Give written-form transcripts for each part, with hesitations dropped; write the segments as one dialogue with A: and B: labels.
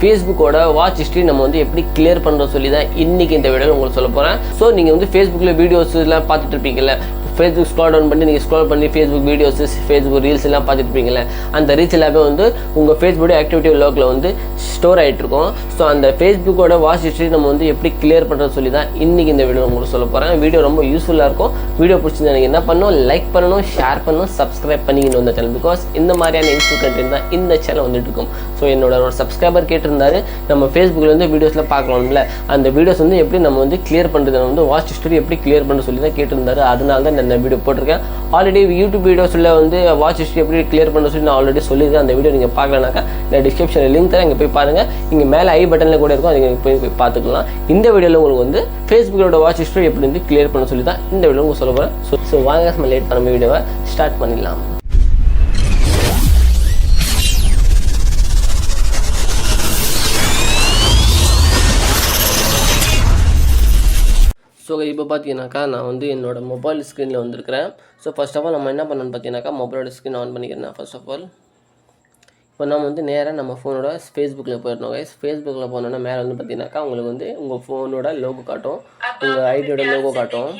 A: ஃபேஸ்புக்கோட watch history நம்ம வந்து எப்படி கிளியர் பண்ணுறோம் சொல்லி தான் இன்றைக்கி இந்த வீடியோவில் உங்களுக்கு சொல்ல போகிறேன். ஸோ நீங்கள் வந்து ஃபேஸ்புக்கில் வீடியோஸ்லாம் பார்த்துட்டு இருப்பீங்கல்ல, ஃபேஸ்புக் ஸ்க்ரால் டவுன் பண்ணி நீங்கள் ஸ்க்ரால் பண்ணி ஃபேஸ்புக் வீடியோஸ் ஃபேஸ்புக் ரீல்ஸ் எல்லாம் பார்த்துட்டு இருப்பீங்கல்ல, அந்த ரீல்ஸ் எல்லாமே வந்து உங்கள் ஃபேஸ்புக் ஆக்டிவிட்டி லாகில் வந்து ஸ்டோர் ஆகிட்டு இருக்கும். ஸோ அந்த ஃபேஸ்புக்கோட வாட்ச் ஹிஸ்ட்ரி நம்ம வந்து எப்படி கிளியர் பண்ணுறது சொல்லி தான் இன்றைக்கி இந்த வீடியோ உங்களுக்கு சொல்ல போகிறேன். வீடியோ ரொம்ப யூஸ்ஃபுல்லாக இருக்கும். வீடியோ பிடிச்சிருந்தா நீங்கள் என்ன பண்ணணும், லைக் பண்ணணும், ஷேர் பண்ணணும், சப்ஸ்கிரைப் பண்ணிக்கணும் இந்த சேனல். பிகாஸ் இந்த மாதிரியான யூஸ்ஃபுல் கண்டென்ட் தான் இந்த சேனல் வந்துட்டு இருக்கும். ஸோ என்னோட ஒரு சப்ஸ்கிரைபர் கேட்டிருந்தாரு, நம்ம ஃபேஸ்புக்கில் வந்து வீடியோஸில் பார்க்கலாம்ல, அந்த வீடியோஸ் வந்து எப்படி நம்ம வந்து கிளியர் பண்ணுறது, வந்து வாட்ச் ஹிஸ்ட்ரி எப்படி கிளியர் பண்ணுறது சொல்லி தான் கேட்டிருந்தாரு. அதனால தான் இந்த வீடியோ போட்டிருக்கேன். ஆல்ரெடி யூடியூப் வீடியோஸில் வந்து வாட்ச் ஹிஸ்ட்ரி எப்படி கிளியர் பண்ண சொல்லி நான் ஆல்ரெடி சொல்லியிருக்கேன். அந்த வீடியோ நீங்கள் பார்க்கலனாக்கா நான் டிஸ்கிரிப்ஷனில் லிங்க் தரேன், இங்கே போய் பாருங்கள். இங்கே மேலே ஐ பட்டனில் கூட இருக்கும், அதை போய் பார்த்துக்கலாம். இந்த வீடியோவில் உங்களுக்கு வந்து ஃபேஸ்புக்கோட வாட்ச் ஹிஸ்ட்ரி எப்படி வந்து கிளியர் பண்ண சொல்லி தான் இந்த வீடியோ உங்களுக்கு சொல்ல போகிறேன். ஸோ வாங்க நம்ம லேட் பண்ண வீடியோவை ஸ்டார்ட் பண்ணிடலாம். ஸோ இப்போ பார்த்தீங்கன்னாக்கா நான் வந்து என்னோட மொபைல் ஸ்க்ரீனில் வந்துருக்கிறேன். ஸோ ஃபர்ஸ்ட் ஆஃப் ஆல் நம்ம என்ன பண்ணணும்னு பார்த்தீங்கன்னாக்கா மொபைலோட ஸ்க்ரீன் ஆன் பண்ணிக்கிறேன். ஃபர்ஸ்ட் ஆஃப் ஆல் இப்போ நம்ம வந்து நேராக நம்ம ஃபோனோட ஃபேஸ்புக்கில் போயிடணும். ஃபேஸ்புக்கில் போனோன்னா மேலே வந்து பார்த்தீங்கன்னாக்கா உங்களுக்கு வந்து உங்கள் ஃபோனோட லோகோ காட்டும், உங்கள் ஐடியோட லோகோ காட்டும்.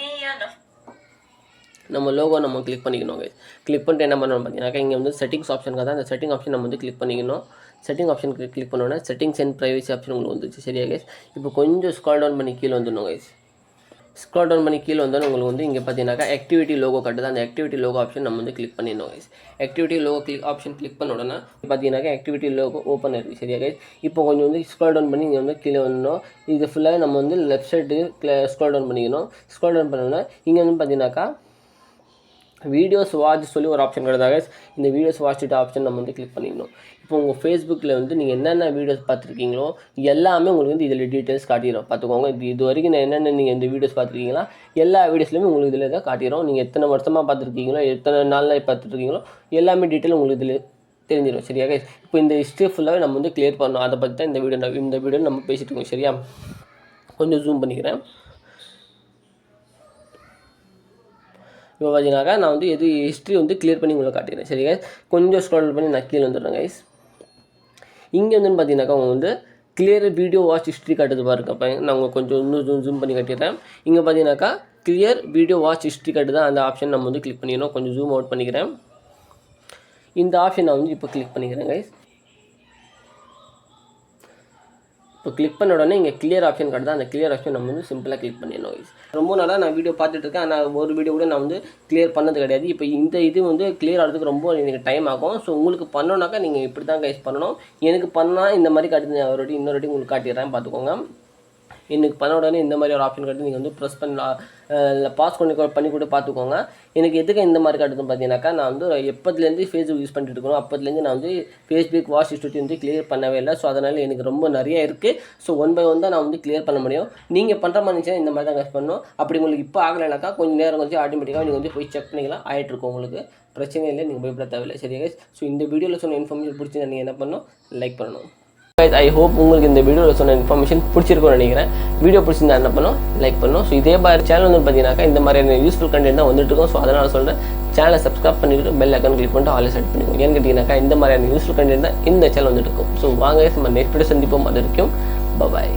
A: நம்ம லோகோ நம்ம கிளிக் பண்ணிக்கணும். கிளிக் பண்ணிட்டு என்ன பண்ணணும் பார்த்தீங்கன்னாக்கா இங்கே வந்து செட்டிங்ஸ் ஆப்ஷனுக்காக தான் அந்த செட்டிங் ஆப்ஷன் நம்ம வந்து கிளிக் பண்ணிக்கணும். செட்டிங் ஆப்ஷன் கிளிக் பண்ணோன்னா செட்டிங்ஸ் அண்ட் ப்ரைவசி ஆப்ஷன் உங்களுக்கு வந்துச்சு. சரியா கைஸ்? இப்போ கொஞ்சம் ஸ்க்ரால் டவுன் பண்ணி கீழே வந்துடணும் கைஸ். ஸ்க்ரால் டவுன் பண்ணி கீழே வந்தாலும் உங்களுக்கு வந்து இங்கே பார்த்தீங்கன்னாக்கா ஆக்டிவிட்டி லோகோ காட்டுது. அந்த ஆக்டிவிட்டி லோகோ ஆப்ஷன் நம்ம வந்து கிளிக் பண்ணிடணும் guys. Activity logo option click பண்ண உடனே பார்த்தீங்கன்னாக்கா ஆக்டிவிட்டி லோகோ ஓப்பன் இருக்குது. சரியா கைஸ்? இப்போ கொஞ்சம் வந்து ஸ்க்ரால் டவுன் பண்ணி இங்கே வந்து கீழே வரணும். இது ஃபுல்லாக நம்ம வந்து லெஃப்ட் சைடு ஸ்க்ரால் டவுன் பண்ணிக்கணும். ஸ்க்ரால் டவுன் பண்ணோன்னா இங்கே வந்து பார்த்தீங்கன்னாக்கா வீடியோஸ் வாட்ச் சொல்லி ஒரு ஆப்ஷன் கிடையாது. இந்த வீடியோஸ் வாட்ச் ஆப்ஷன் நம்ம வந்து கிளிக் பண்ணிடணும். இப்போ உங்கள் ஃபேஸ்புக்கில் வந்து நீங்கள் என்னென்ன வீடியோஸ் பார்த்துருக்கீங்களோ எல்லாமே உங்களுக்கு வந்து இதில் டீட்டெயில்ஸ் காட்டிடும். பார்த்துக்கோங்க. இது வரைக்கும் என்னென்ன நீங்கள் இந்த வீடியோஸ் பார்த்துருக்கீங்களா எல்லா வீடியோஸ்லையுமே உங்களுக்கு இதில் தான் காட்டிடும். நீங்கள் எத்தனை வருஷமாக பார்த்துருக்கீங்களோ எத்தனை நாளில் பார்த்துருக்கீங்களோ எல்லாமே டீட்டெயில் உங்களுக்கு இதில் தெரிஞ்சிடும். சரியா கைஸ்? இப்போ இந்த ஹிஸ்ட்ரி ஃபுல்லாகவே நம்ம வந்து கிளியர் பண்ணணும். அதை பற்றி தான் இந்த வீடியோ நம்ம பேசிகிட்டு இருக்கோம். சரியா? கொஞ்சம் ஜூம் பண்ணிக்கிறேன். இப்போ பார்த்தீங்கன்னாக்கா நான் வந்து ஹிஸ்ட்ரி வந்து கிளியர் பண்ணி உங்களை காட்டிக்கிறேன். சரி கைஸ்? கொஞ்சம் ஸ்க்ரால் பண்ணி நான் கீழே வந்துடுறேன் கைஸ். இங்கே வந்து பார்த்தீங்கன்னாக்கா அவங்க வந்து கிளியர் வீடியோ வாட்ச் ஹிஸ்ட்ரி காட்டுது பாருங்க. அப்போ நான் உங்களுக்கு கொஞ்சம் இன்னும் ஜூம் பண்ணி காட்டிடுறேன். இங்கே பார்த்தீங்கன்னாக்கா கிளியர் வீடியோ வாட்ச் ஹிஸ்ட்ரி காட்டுது. அந்த ஆப்ஷன் நம்ம வந்து கிளிக் பண்ணிக்கணும். கொஞ்சம் ஜூம் அவுட் பண்ணிக்கிறேன். இந்த ஆப்ஷன் நான் வந்து இப்போ கிளிக் பண்ணிக்கிறேன் கைஸ். இப்போ கிளிக் பண்ண உடனே இங்கே கிளியர் ஆப்ஷன் காட்டுது. அந்த கிளியர் ஆப்ஷன் நம்ம வந்து சிம்பிளாக கிளிக் பண்ணிடணும் கைஸ். ரொம்ப நாளாக நான் வீடியோ பார்த்துட்டு இருக்கேன். ஆனால் ஒரு வீடியோ கூட நான் வந்து கிளியர் பண்ணது கிடையாது. இப்போ இது வந்து கிளியர் ஆகிறதுக்கு ரொம்ப எனக்கு டைம் ஆகும். ஸோ உங்களுக்கு பண்ணணுன்னாக்கா நீங்கள் இப்படி தான் கைஸ் பண்ணணும். எனக்கு பண்ணால் இந்த மாதிரி காட்டுது. இன்னொரு வாட்டி உங்களுக்கு காட்டிடுறேன். பார்த்துக்கோங்க. எனக்கு பண்ண உடனே இந்த மாதிரி ஒரு ஆப்ஷன் காட்டுது. நீங்கள் வந்து ப்ரெஸ் பாஸ் பண்ணி கூட பார்த்துக்கோங்க. எனக்கு எதுக்கு இந்த மாதிரி காட்டுதுன்னு பார்த்தீங்கன்னாக்கா நான் வந்து எப்போதுலேருந்து ஃபேஸ்புக் யூஸ் பண்ணிட்டு இருக்கணும். அப்போதுலேருந்து நான் வந்து ஃபேஸ்புக் வாட்ச் ஹிஸ்ட்ரி வந்து கிளியர் பண்ணவே இல்லை. ஸோ அதனால் எனக்கு ரொம்ப நிறைய இருக்குது. ஸோ 1 by 1 தான் நான் வந்து கிளியர் பண்ண முடியும். நீங்கள் பண்ணுற மாதிரி இருந்துச்சுன்னா இந்த மாதிரி தான் கைஸ் பண்ணணும். அப்படி உங்களுக்கு இப்போ ஆகலைனாக்கா கொஞ்சம் நேரம் கொஞ்சம் ஆட்டோமேட்டிக்காக நீங்கள் வந்து போய் செக் பண்ணிக்கலாம். ஆகிட்டுருக்கும். உங்களுக்கு பிரச்சனை இல்லை. நீங்கள் பயப்பட தேவையில்லை. சரியா கைஸ்? ஸோ இந்த வீடியோவில் சொன்ன இன்ஃபர்மேஷன் பிடிச்சிருந்தா நீங்கள் என்ன பண்ணணும், லைக் பண்ணணும். ஐ ஹோப் உங்களுக்கு இந்த வீடியோவில் சொன்ன இன்ஃபர்மேஷன் பிடிச்சிருக்கும்னு நினைக்கிறேன். வீடியோ பிடிச்சிருந்தா என்ன பண்ணணும், லைக் பண்ணணும். ஸோ இதே மாதிரி சேனல் வந்து பார்த்தீங்கன்னாக்கா இந்த மாதிரியான யூஸ்ஃபுல் கண்டென்ட் தான் வந்துட்டு இருக்கும். ஸோ அதனால் சொல்கிறேன், சேனலை சப்ஸ்கிரைப் பண்ணிவிட்டு பெல் ஐக்கான் கிளிக் பண்ணிட்டு ஆல்வேஸ் செட் பண்ணிக்கோங்க. ஏன்னு கேட்டிங்கனாக்கா இந்த மாதிரியான யூஸ்ஃபுல் கண்டென்ட் தான் இந்த சேனல் வந்துட்டு இருக்கும். ஸோ வாங்க நம்ம நெக்ஸ்ட் வீடியோ சந்திப்போம். அது வரைக்கும் பாய்.